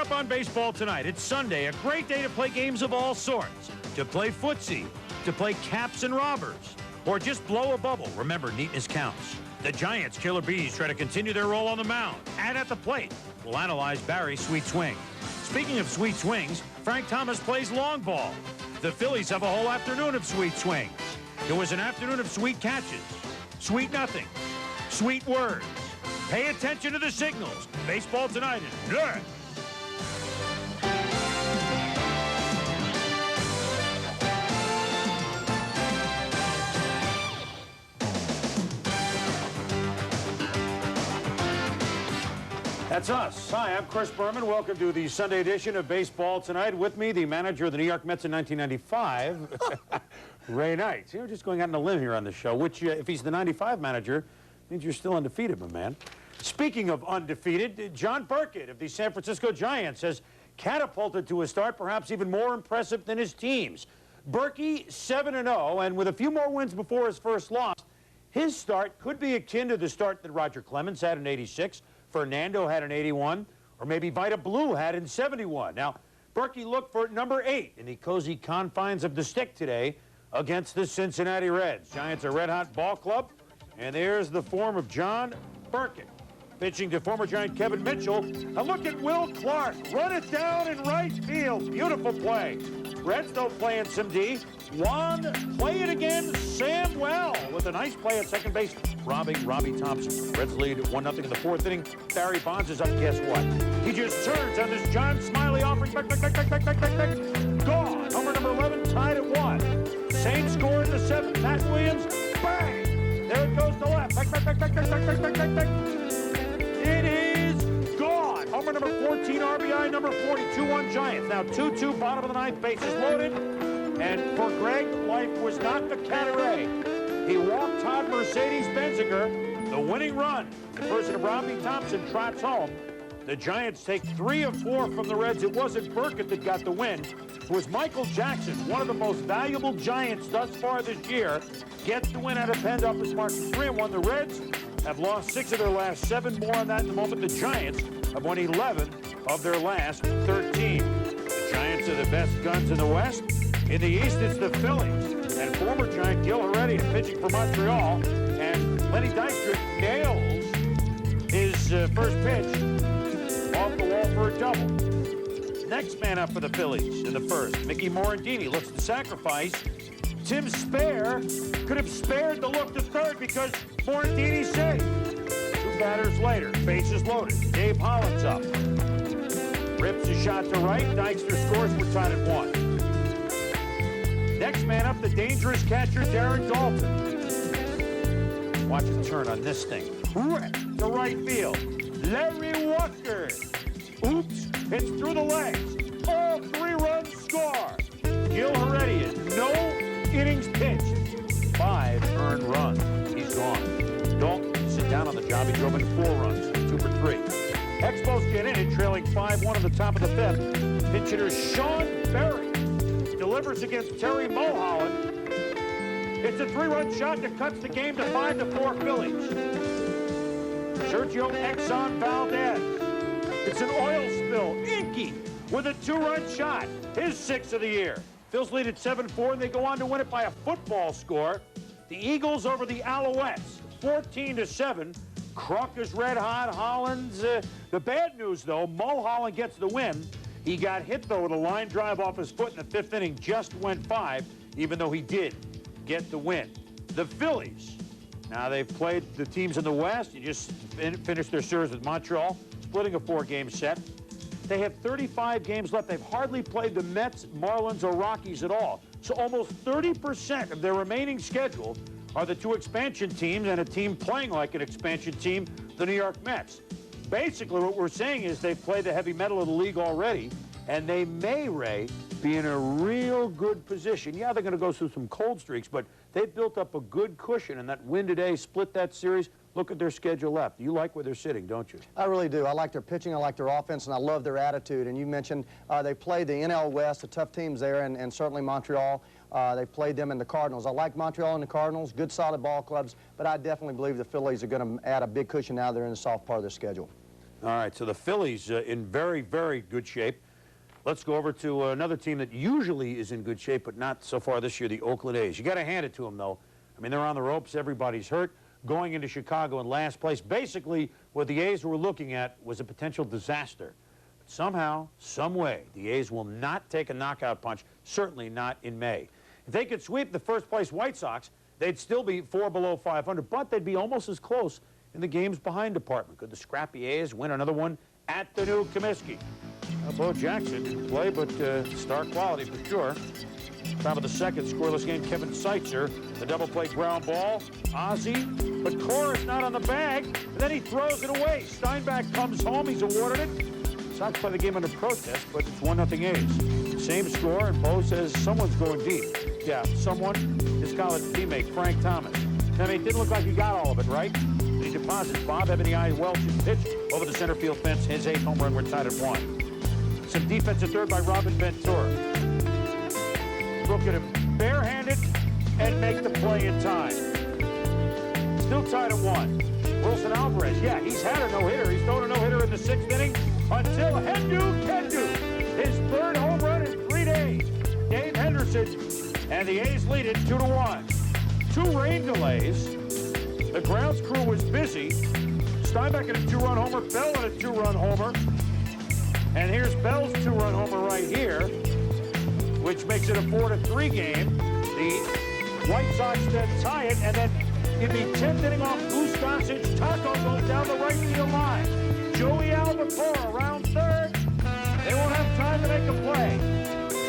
up on Baseball Tonight. It's Sunday, a great day to play games of all sorts. To play footsie, to play caps and robbers, or just blow a bubble. Remember, neatness counts. The Giants' Killer Bees try to continue their role on the mound and at the plate. We'll analyze Barry's sweet swing. Speaking of sweet swings, Frank Thomas plays long ball. The Phillies have a whole afternoon of sweet swings. It was an afternoon of sweet catches, sweet nothing, sweet words. Pay attention to the signals. Baseball Tonight is good. That's us. Hi, I'm Chris Berman. Welcome to the Sunday edition of Baseball Tonight. With me, the manager of the New York Mets in 1995, Ray Knight. You know, just going out on a limb here on the show, which, if he's the 95 manager, means you're still undefeated, my man. Speaking of undefeated, John Burkett of the San Francisco Giants has catapulted to a start perhaps even more impressive than his team's. Berkey 7-0, and with a few more wins before his first loss, his start could be akin to the start that Roger Clemens had in '86, Fernando had in '81, or maybe Vida Blue had in '71. Now, Berkey looked for number 8 in the cozy confines of the stick today against the Cincinnati Reds. Giants are red-hot ball club, and there's the form of John Burkett. Pitching to former Giant Kevin Mitchell. And look at Will Clark. Run it down in right field. Beautiful play. Reds don't play in some D. Juan, play it again. Samuel with a nice play at second base. Robbie Thompson. Reds lead 1-0 in the fourth inning. Barry Bonds is up. Guess what? He just turns on this John Smiley offering. Gone. Homer number 11 tied at 1. Same score in the 7th. Pat Williams. Bang! There it goes to left. It is gone. Homer number 14, RBI number 40, 2-1 Giants. Now 2-2, bottom of the 9th, bases loaded. And for Greg, life was not the cabaret. He walked Todd Mercedes-Benziger. The winning run, the person of Robbie Thompson, trots home. The Giants take 3 of 4 from the Reds. It wasn't Burkett that got the win. It was Michael Jackson, one of the most valuable Giants thus far this year, gets the win out of Penned up his mark 3-1. The Reds have lost 6 of their last 7. More on that in a moment. The Giants have won 11 of their last 13. The Giants are the best guns in the West. In the East, it's the Phillies. And former Giant Gil Heredia pitching for Montreal. And Lenny Dykstra nails his first pitch off the wall for a double. Next man up for the Phillies in the first, Mickey Morandini looks to sacrifice. Tim Spare could have spared the look to third because Morandini saved. 2 batters later, bases loaded. Dave Holland's up. Rips a shot to right. Dykstra scores. We're tied at 1. Next man up, the dangerous catcher, Darren Dalton. Watch him turn on this thing. Rip to right field. Larry Walker. Oops, hits through the legs. Oh, 3-run score. Gil Heredia, no innings pitched, 5 earned runs. He's gone. Dalton sit down on the job. He drove in 4 runs, 2 for 3. Expos get in it, trailing 5-1 at the top of the 5th. Pinch hitter Sean Berry delivers against Terry Mulholland. It's a 3-run shot that cuts the game to 5-4 Phillies. Sergio Exxon Valdez. It's an oil spill. Inky with a 2-run shot. His 6th of the year. Phil's lead at 7-4, and they go on to win it by a football score. The Eagles over the Alouettes, 14-7. Kruk is red hot. Hollins. The bad news, though, Mulholland gets the win. He got hit, though, with a line drive off his foot in the 5th inning. Just went 5, even though he did get the win. The Phillies. Now, they've played the teams in the West. You just finished their series with Montreal, splitting a 4-game set. They have 35 games left. They've hardly played the Mets, Marlins, or Rockies at all. So almost 30% of their remaining schedule are the 2 expansion teams and a team playing like an expansion team, the New York Mets. Basically, what we're saying is they've played the heavy metal of the league already, and they may, Ray, be in a real good position. Yeah, they're going to go through some cold streaks, but they've built up a good cushion, and that win today split that series. Look at their schedule left. You like where they're sitting, don't you? I really do. I like their pitching, I like their offense, and I love their attitude. And you mentioned they played the NL West, the tough teams there, and certainly Montreal. They played them in the Cardinals. I like Montreal and the Cardinals, good solid ball clubs, but I definitely believe the Phillies are going to add a big cushion now they're in the soft part of their schedule. All right, so the Phillies in very, very good shape. Let's go over to another team that usually is in good shape, but not so far this year, the Oakland A's. You got to hand it to them, though. I mean, they're on the ropes. Everybody's hurt. Going into Chicago in last place. Basically, what the A's were looking at was a potential disaster. But somehow, some way, the A's will not take a knockout punch, certainly not in May. If they could sweep the first-place White Sox, they'd still be 4 below 500, but they'd be almost as close in the games behind department. Could the scrappy A's win another one at the new Comiskey? Bo Jackson didn't play, but star quality for sure. Top of the second, scoreless game, Kevin Seitzer, the double play ground ball. Ozzie, but Cora is not on the bag, and then he throws it away. Steinbach comes home, he's awarded it. Sox play the game under protest, but it's 1-0 A's. Same score, and Bo says someone's going deep. Yeah, someone, his college teammate, Frank Thomas. I mean, it didn't look like he got all of it, right? He deposits Bob Ebony Eye Welch's pitch over the center field fence. His 8th home run, we're tied at 1. Some defense at third by Robin Ventura. Look at him, barehanded, and make the play in time. Still tied at 1. Wilson Alvarez, yeah, he's had a no-hitter. He's thrown a no-hitter in the 6th inning until Hendu can do his 3rd home run in 3 days. Dave Henderson, and the A's lead it 2-1. 2 rain delays. The grounds crew was busy. Steinbach at a 2-run homer, Bell at a 2-run homer. And here's Bell's 2-run homer right here, which makes it a 4-3 game. The White Sox then tie it, and then it'd be 10th inning off Goose Gossage. Taco goes down the right field line. Joey Albacore around third. They won't have time to make a play.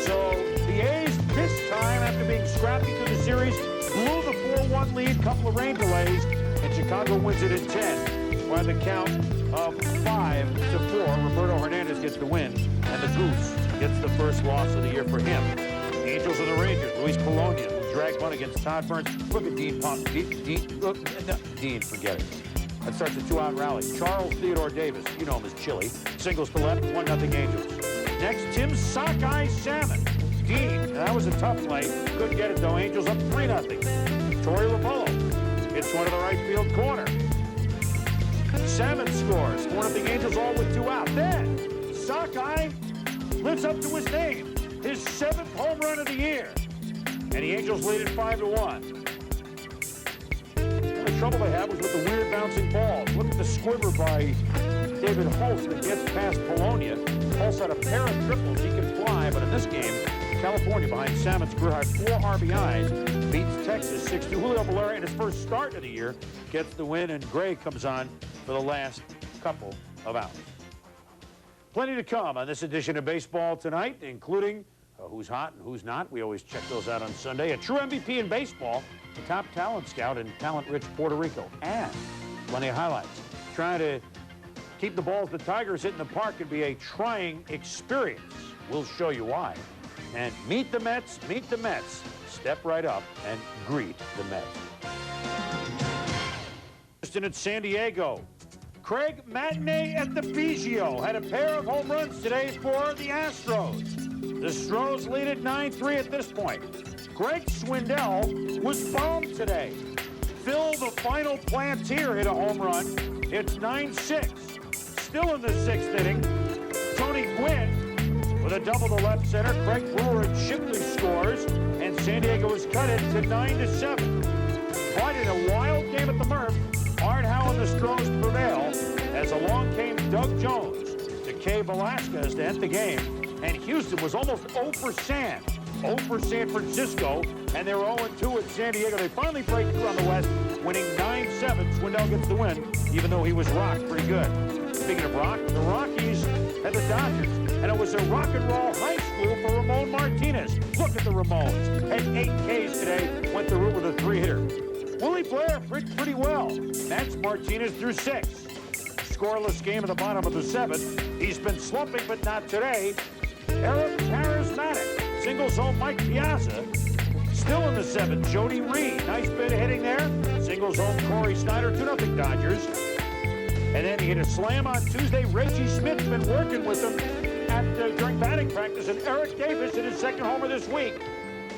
So the A's this time, after being scrappy through the series, blew the 4-1 lead, couple of rain delays, and Chicago wins it in 10. By the count of 5-4, Roberto Hernandez gets the win, and the Goose gets the first loss of the year for him. The Angels and the Rangers, Luis Polonia, drag one against Todd Burns. Look at Dean Pump. Dean, forget it. That starts a 2-out rally. Charles Theodore Davis, you know him as Chili, singles to left, 1-0 Angels. Next, Tim Sockeye Salmon. Dean, that was a tough play. Couldn't get it though. Angels up 3-0. Torey Rapolo hits one to the right field corner. Salmon scores. 4-0 Angels, all with 2 out. Then Sockeye lives up to his name. His 7th home run of the year. And the Angels lead it 5-1. The trouble they had was with the weird bouncing balls. Look at the squibber by David Holtz that gets past Polonia. Holtz had a pair of triples. He can fly, but in this game, California behind Salmon's career high 4 RBIs beats Texas 6-2. Julio Valera in his first start of the year gets the win, and Gray comes on for the last couple of hours. Plenty to come on this edition of Baseball Tonight, including who's hot and who's not. We always check those out on Sunday. A true MVP in baseball, the top talent scout in talent-rich Puerto Rico, and plenty of highlights. Trying to keep the balls the Tigers hit in the park can be a trying experience. We'll show you why. And meet the Mets, meet the Mets. Step right up and greet the Mets. Just in San Diego, Craig Matinee at the Biggio had a pair of home runs today for the Astros. The Stros lead at 9-3 at this point. Greg Swindell was bombed today. Phil, the final Plantier, hit a home run. It's 9-6. Still in the 6th inning, Tony Gwynn with a double to left center. Craig Brewer and Shipley scores, and San Diego is cut it to 9-7. But in a wild game at the Murph, Art Howe and the Stros prevail as along came Doug Jones to Kay Velasquez to end the game. And Houston was almost 0 for San. 0 for San Francisco, and they were 0-2 at San Diego. They finally break through on the West, winning 9-7. Swindell gets the win, even though he was rocked pretty good. Speaking of rock, the Rockies and the Dodgers. And it was a rock and roll high school for Ramon Martinez. Look at the Ramones. Had 8 Ks today, went the route with a 3-hitter. Willie Blair pretty well. That's Martinez through 6. Scoreless game at the bottom of the 7th. He's been slumping, but not today. Eric Charismatic singles home Mike Piazza. Still in the 7th, Jody Reed. Nice bit of hitting there. Singles home Corey Snyder, 2-0 Dodgers. And then he hit a slam on Tuesday. Reggie Smith's been working with him during batting practice, and Eric Davis hit his 2nd homer this week.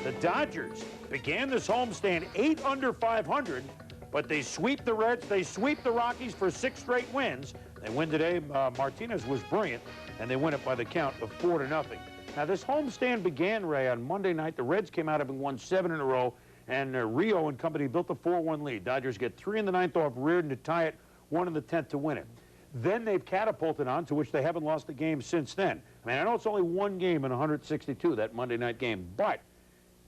The Dodgers began this homestand 8 under 500, But they sweep the Reds, they sweep the Rockies for 6 straight wins. They win today. Martinez was brilliant, and they win it by the count of 4-0. Now, this homestand began, Ray, on Monday night. The Reds came out having won 7 in a row, and Rio and company built a 4-1 lead. Dodgers get 3 in the 9th off Reardon to tie it, 1 in the 10th to win it. Then they've catapulted on, to which they haven't lost a game since then. I mean, I know it's only 1 game in 162, that Monday night game, but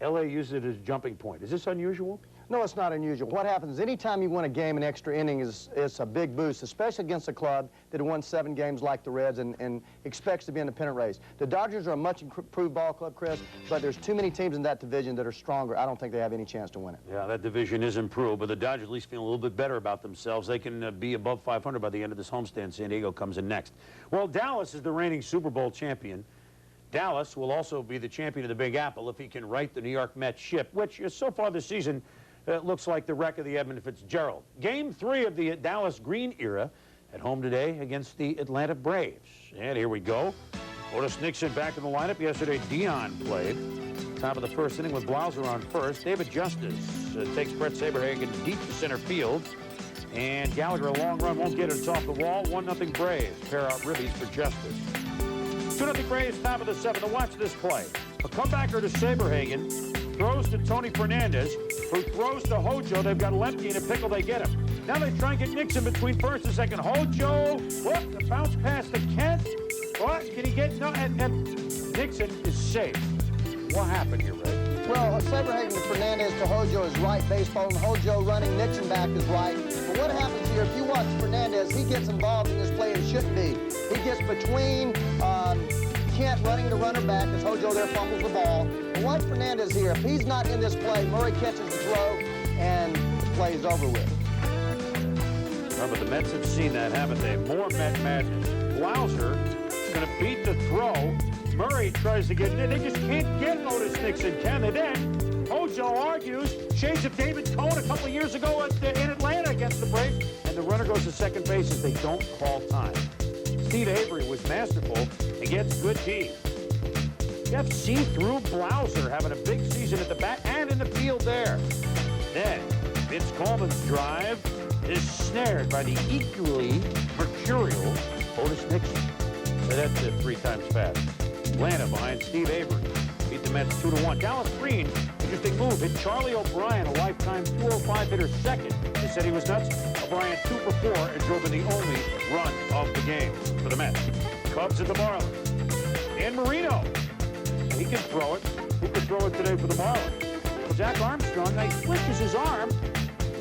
L.A. used it as a jumping point. Is this unusual? No, it's not unusual. What happens anytime you win a game in extra innings is a big boost, especially against a club that had won 7 games like the Reds and expects to be in the pennant race. The Dodgers are a much improved ball club, Chris, but there's too many teams in that division that are stronger. I don't think they have any chance to win it. Yeah, that division is improved, but the Dodgers at least feel a little bit better about themselves. They can be above 500 by the end of this homestand. San Diego comes in next. Well, Dallas is the reigning Super Bowl champion. Dallas will also be the champion of the Big Apple if he can right the New York Mets ship, which is so far this season looks like the wreck of the Edmund Fitzgerald. Game 3 of the Dallas Green era at home today against the Atlanta Braves. And here we go. Otis Nixon back in the lineup. Yesterday, Dion played. Top of the first inning with Blauser on first. David Justice takes Brett Saberhagen deep to center field. And Gallagher, a long run, won't get it. It's off the wall. 1-0 Braves. Pair out ribbies for Justice. 2-0 Braves, top of the 7th. Now watch this play. A comebacker to Saberhagen. Throws to Tony Fernandez, who throws to Hojo. They've got Lemke in a pickle. They get him. Now they try and get Nixon between first and second. Hojo, whoop, the bounce pass to Kent. What? Can he get? No, and Nixon is safe. What happened here, Ray? Well, Saberhagen to Fernandez to Hojo is right baseball, and Hojo running Nixon back is right. But what happens here, if you watch Fernandez, he gets involved in this play and shouldn't be. He gets between Kent running the runner back as Hojo there fumbles the ball. But watch Fernandez here. If he's not in this play, Murray catches the throw, and the play is over with. Well, but the Mets have seen that, haven't they? More Met madness. Blauser is going to beat the throw. Murray tries to get in. They just can't get Otis Nixon, can they? Then Hojo argues. Shades of David Cohn a couple of years ago in Atlanta against the Braves. And the runner goes to second base as they don't call time. Steve Avery was masterful and gets good D. Jeff see-through Blauser having a big season at the bat and in the field there. Then Vince Coleman's drive is snared by the equally mercurial Otis Nixon. So that's 3 times fast. Atlanta behind Steve Avery. Beat the Mets 2-1. Dallas Green, interesting move, hit Charlie O'Brien, a lifetime 205 hitter second. They said he was nuts. O'Brien 2 for 4 and drove in the only run of the game for the Mets. Cubs at the Marlins. Dan Marino. He can throw it. Who could throw it today for the Marlins? Well, Jack Armstrong, he switches his arm.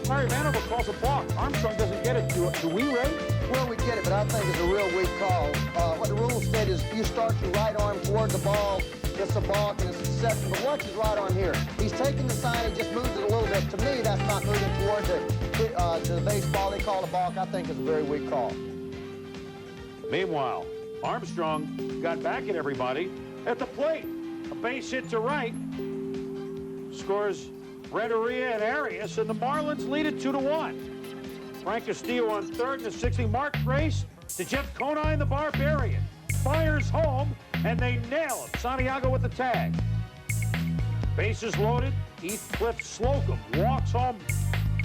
Larry Vanover calls a balk. Armstrong doesn't get it. Do we, Ray? Well, we get it, but I think it's a real weak call. What the rules state is you start your right arm toward the ball, it's a balk, and it's a deception. But watch his right arm here. He's taking the sign, he just moves it a little bit. To me, that's not moving toward the baseball. They call a balk. I think it's a very weak call. Meanwhile, Armstrong got back at everybody at the plate. A base hit to right. Scores Renteria and Arias, and the Marlins lead it 2-1. Frank Castillo on third in the 60th. Mark Grace to Jeff Conine, the Barbarian. Fires home, and they nail him. Santiago with the tag. Bases loaded. Heathcliff Slocum walks home.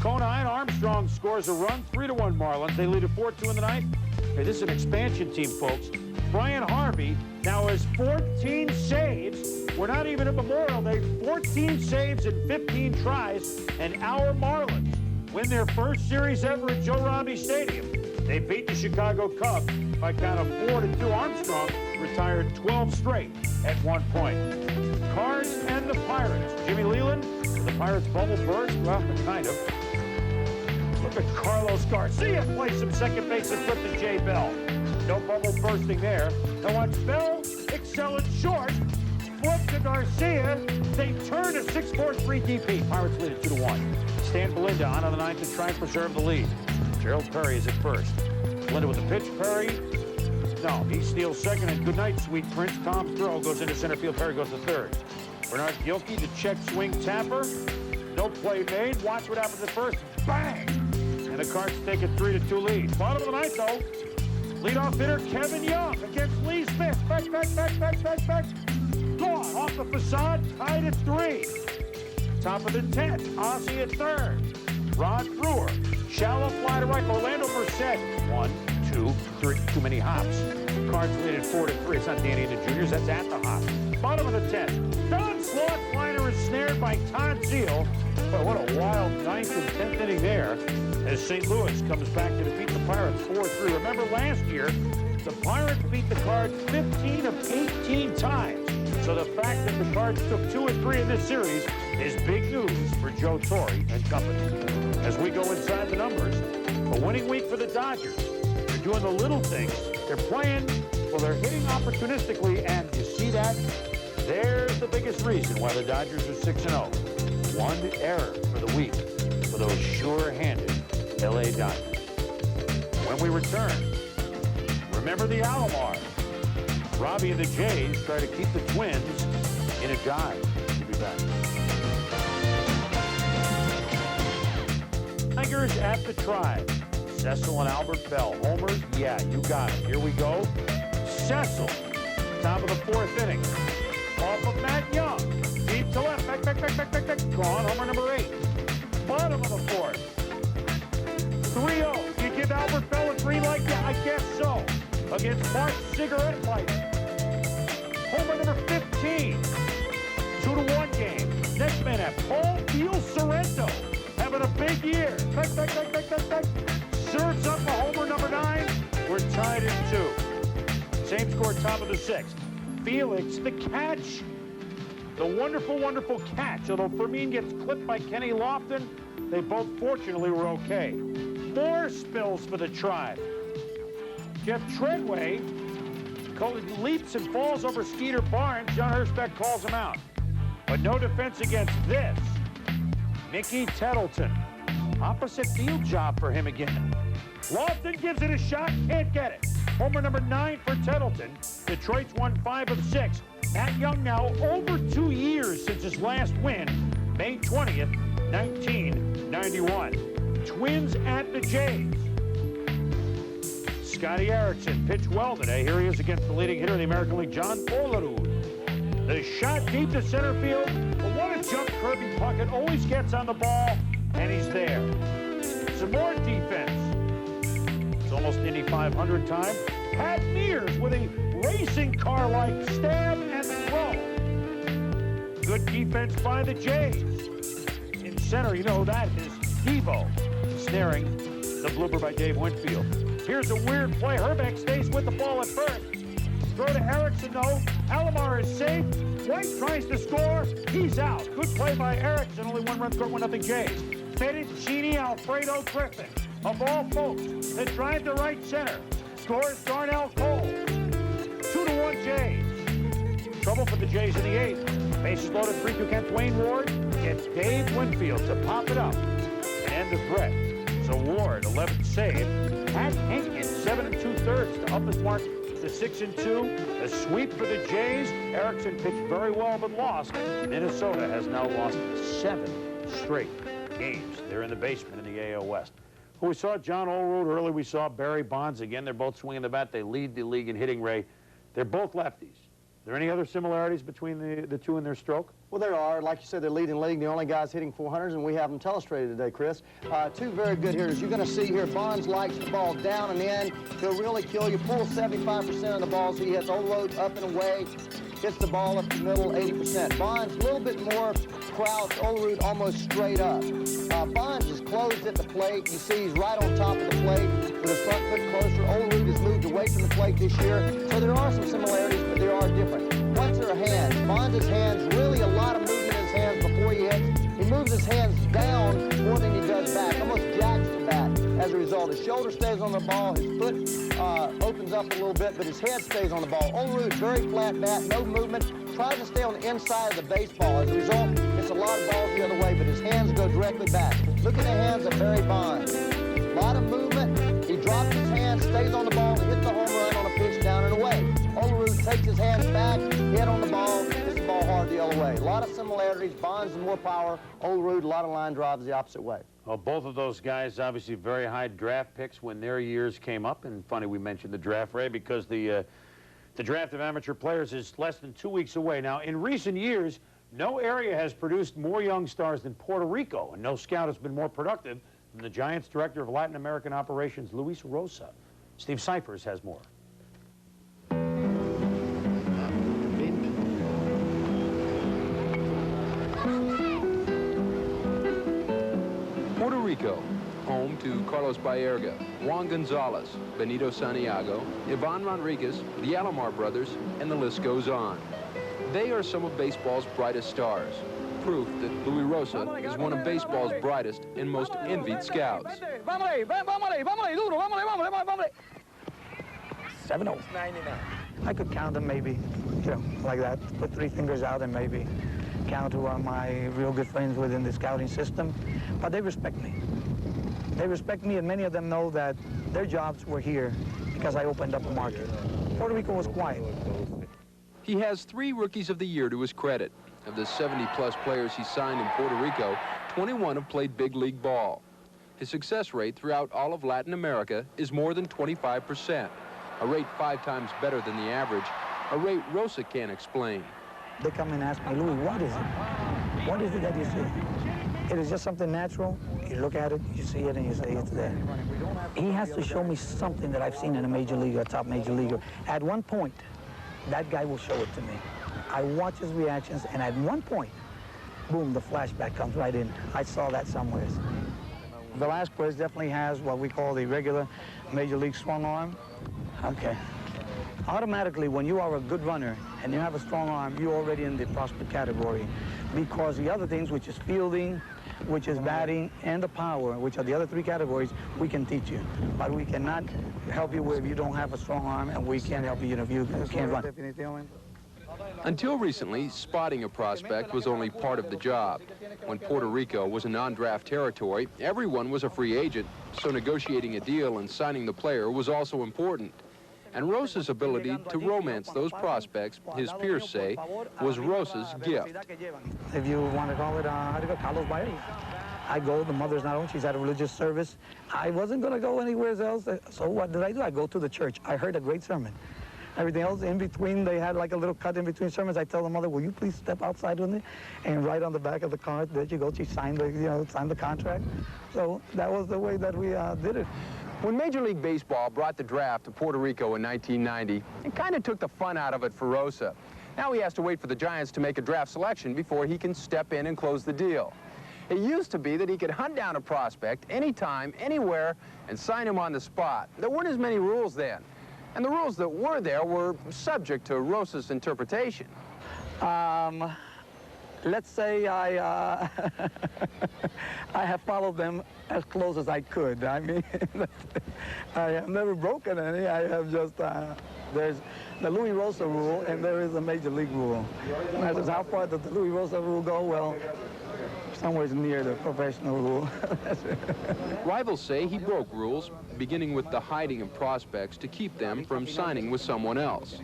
Conine. Armstrong scores a run. 3-1 Marlins. They lead it 4-2 in the ninth. Hey, this is an expansion team, folks. Brian Harvey now has 14 saves. We're not even at Memorial Day. 14 saves in 15 tries, and our Marlins win their first series ever at Joe Robbie Stadium. They beat the Chicago Cubs by count of 4-2. Armstrong retired 12 straight at one point. Cards and the Pirates. Jimmy Leland, the Pirates bubble burst. Well, kind of. Look at Carlos Garcia play some second base and flip to Jay Bell. No bubble bursting there. Now watch Bell excel at short. Flip to Garcia. They turn a 6-4-3 DP. Pirates lead it 2-1. Stan Belinda on the ninth to try and preserve the lead. Gerald Perry is at first. Belinda with the pitch. Perry. No, he steals second, and good night, sweet prince. Tom's throw goes into center field. Perry goes to third. Bernard Gilkey to check swing tapper. No play made. Watch what happens at first. Bang! And the Cards take a 3-2 lead. Bottom of the ninth, though. Leadoff hitter Kevin Young against Lee Smith. Back. Gone off the facade. Tied at 3. Top of the 10th. Ozzie at third. Rod Brewer. Shallow fly to right. Orlando Merced. 1, 2, 3. Too many hops. Cards lead at 4-3. It's not Danny and the Juniors. That's at the hop. Bottom of the 10th. Don Slothfliner is snared by Todd Zeal. But what a wild 9th and 10th inning there as St. Louis comes back to defeat the Pirates 4-3. Remember last year, the Pirates beat the Cards 15 of 18 times. So the fact that the Cards took 2 and 3 in this series is big news for Joe Torre and company. As we go inside the numbers, a winning week for the Dodgers. They're doing the little things. They're playing, well, they're hitting opportunistically, and you see that? There's the biggest reason why the Dodgers are 6-0. One error for the week for those sure-handed LA Dodgers. When we return, remember the Alomar. Robbie and the Jays try to keep the Twins in a dive. We'll be back. Tigers at the Tribe. Cecil and Albert Bell. Homers? Yeah, you got it. Here we go. Cecil, top of the 4th inning. Off of Matt Young. Deep to left. Back. Gone. Homer number 8. Bottom of the 4th. 3-0. You give Albert Bell a green light? Yeah, I guess so. Against Mark Cigarette Lighter. Homer number 15. 2-1 game. Next man at Paul Field Sorrento. Having a big year. Back. Serves up a homer number 9. We're tied at 2. Same score, top of the 6th. Felix, the catch. The wonderful, wonderful catch. Although Fermin gets clipped by Kenny Lofton, they both fortunately were okay. 4 spills for the Tribe. Jeff Treadway leaps and falls over Skeeter Barnes. John Hirschbeck calls him out. But no defense against this. Mickey Tettleton. Opposite field job for him again. Lofton gives it a shot, can't get it. Homer number 9 for Tettleton. Detroit's won 5 of 6. Matt Young now over 2 years since his last win, May 20th, 1991. Twins at the Jays. Scotty Erickson pitched well today. Here he is against the leading hitter in the American League, John Olerud. The shot deep to center field. But what a jump Kirby Puckett always gets on the ball, and he's there. Some more defense. It's almost Indy 500 time. Pat Mears with a racing car-like stab and throw. Good defense by the Jays. In center, you know that is Devo. Snaring the blooper by Dave Winfield. Here's a weird play. Herbeck stays with the ball at first. Throw to Erickson, though. Alomar is safe. White tries to score. He's out. Good play by Erickson. Only 1 run scored, 1-0 Jays. Fettuccine Alfredo Griffin. Of all folks that drive to right center. Scores Darnell Cole. 2-1 Jays. Trouble for the Jays in the 8th. Bases loaded, 3-2 count. Dwayne Ward gets Dave Winfield to pop it up and end the threat. So Ward, 11th save. Pat Hankins, 7 2/3 to up his mark to 6-2. A sweep for the Jays. Erickson pitched very well but lost. Minnesota has now lost 7 straight games. They're in the basement in the AL West. We saw John Olerud early. We saw Barry Bonds again. They're both swinging the bat. They lead the league in hitting, Ray. They're both lefties. Are there any other similarities between the two in their stroke? Well, there are. Like you said, they're leading the league. The only guys hitting 400s, and we have them illustrated today, Chris. 2 very good hitters. You're going to see here Bonds likes the ball down and in. He'll really kill you. Pull 75% of the balls he hits. Olerud up and away. Hits the ball up the middle, 80%. Bonds, a little bit more crouch. Olerud almost straight up. Bonds is closed at the plate. You see he's right on top of the plate with his front foot closer. Olerud has moved away from the plate this year. So there are some similarities, but there are different. What's their hands? Bonds' hands, really a lot of movement in his hands before he hits. He moves his hands down more than he does back, almost jacks the bat. As a result, his shoulder stays on the ball, his foot opens up a little bit, but his head stays on the ball. Olerud, very flat bat, no movement, tries to stay on the inside of the baseball. As a result, it's a lot of balls the other way, but his hands go directly back. Look at the hands of Barry Bonds. A lot of movement. He drops his hands, stays on the ball, and hits the home run on a pitch down and away. Olerud takes his hands back, head on the ball, hits the ball hard the other way. A lot of similarities. Bonds is more power. Olerud, a lot of line drives the opposite way. Well, both of those guys obviously very high draft picks when their years came up. And funny we mentioned the draft, Ray, because the draft of amateur players is less than 2 weeks away. Now, in recent years, No area has produced more young stars than Puerto Rico, and no scout has been more productive than the Giants' Director of Latin American Operations, Luis Rosa. Steve Cyphers has more. Puerto Rico, home to Carlos Baerga, Juan Gonzalez, Benito Santiago, Ivan Rodriguez, the Alomar brothers, and the list goes on. They are some of baseball's brightest stars, proof that Luis Rosa is one of baseball's brightest and most envied scouts. 7-0. I could count them maybe, you know, like that. Put 3 fingers out and maybe count who are my real good friends within the scouting system. But they respect me. They respect me, and many of them know that their jobs were here because I opened up a market. Puerto Rico was quiet. He has 3 Rookies of the Year to his credit. Of the 70-plus players he signed in Puerto Rico, 21 have played big league ball. His success rate throughout all of Latin America is more than 25%, a rate 5 times better than the average, a rate Rosa can't explain. They come and ask me, Louis, what is it? What is it that you see? It is just something natural. You look at it, you see it, and you say it's there. He has to show me something that I've seen in a major league or a top major leaguer. At one point, that guy will show it to me. I watch his reactions, and at one point, boom, the flashback comes right in. I saw that somewhere. Velasquez definitely has what we call the regular major league strong arm. Okay. Automatically, when you are a good runner and you have a strong arm, you're already in the prospect category, because the other things, which is fielding, which is batting, and the power, which are the other 3 categories, we can teach you. But we cannot help you if you don't have a strong arm, and we can't help you if you can't run. Until recently, spotting a prospect was only part of the job. When Puerto Rico was a non-draft territory, everyone was a free agent, so negotiating a deal and signing the player was also important. And Rosa's ability to romance those prospects, his peers say, was Rosa's gift. If you want to call it, Carlos Baerga. I go, the mother's not home, she's at a religious service. I wasn't going to go anywhere else, so what did I do? I go to the church. I heard a great sermon. Everything else in between, they had like a little cut in between sermons. I tell the mother, will you please step outside with me? And right on the back of the card, there you go, she signed the, signed the contract. So that was the way that we did it. When Major League Baseball brought the draft to Puerto Rico in 1990, it kind of took the fun out of it for Rosa. Now he has to wait for the Giants to make a draft selection before he can step in and close the deal. It used to be that he could hunt down a prospect anytime, anywhere, and sign him on the spot. There weren't as many rules then. And the rules that were there were subject to Rosa's interpretation. Let's say I have followed them as close as I could. I mean, I have never broken any. I have just, there's the Luis Rosa rule, and there is a Major League rule. And as how far does the Luis Rosa rule go? Well, somewhere near the professional rule. Rivals say he broke rules, beginning with the hiding of prospects to keep them from signing with someone else.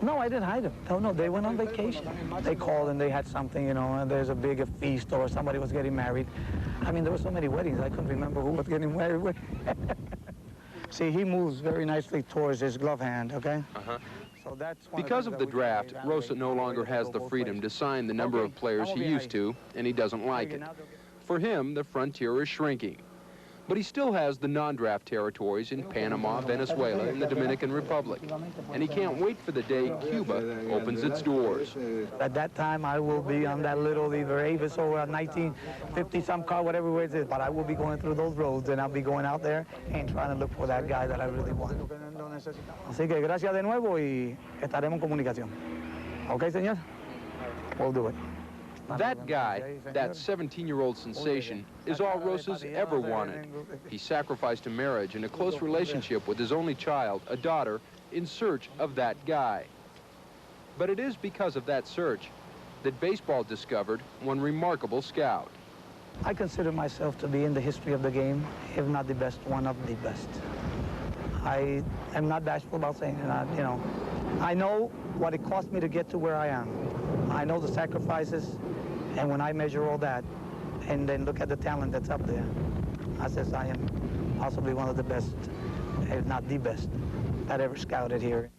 No, I didn't hide them. No, they went on vacation. They called and they had something, and there's a big feast or somebody was getting married. I mean, there were so many weddings, I couldn't remember who was getting married. See, he moves very nicely towards his glove hand, okay? Uh-huh. So that's because of the draft, Rosa no longer has the freedom to sign the number of players he used to, and he doesn't like it. For him, the frontier is shrinking. But he still has the non-draft territories in Panama, Venezuela, and the Dominican Republic. And he can't wait for the day Cuba opens its doors. At that time, I will be on that little either Avis or a 1950-some car, whatever it is, but I will be going through those roads, and I'll be going out there and trying to look for that guy that I really want. Así que gracias de nuevo y estaremos en comunicación. Okay, señor? We'll do it. That guy, that 17-year-old sensation, is all Rosa's ever wanted. He sacrificed a marriage and a close relationship with his only child, a daughter, in search of that guy. But it is because of that search that baseball discovered one remarkable scout. I consider myself to be in the history of the game, if not the best, one of the best. I am not bashful about saying it, I know what it cost me to get to where I am. I know the sacrifices, and when I measure all that, and then look at the talent that's up there, I says I am possibly one of the best, if not the best, that ever scouted here.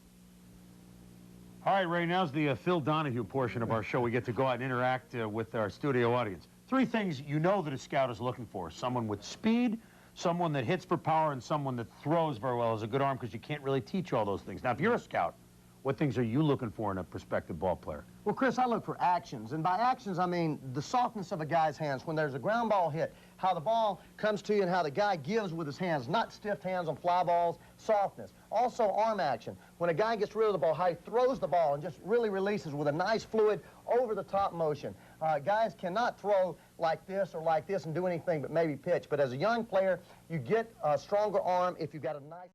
All right, Ray, now's the Phil Donahue portion of our show. We get to go out and interact with our studio audience. 3 things you know that a scout is looking for: someone with speed, someone that hits for power, and someone that throws very well, has a good arm, because you can't really teach all those things. Now, if you're a scout, what things are you looking for in a prospective ball player? Well, Chris, I look for actions, and by actions I mean the softness of a guy's hands. When there's a ground ball hit, how the ball comes to you and how the guy gives with his hands, not stiff hands on fly balls, softness. Also arm action. When a guy gets rid of the ball, how he throws the ball and just really releases with a nice fluid over-the-top motion. Guys cannot throw like this or like this and do anything but maybe pitch, but as a young player, you get a stronger arm if you've got a nice...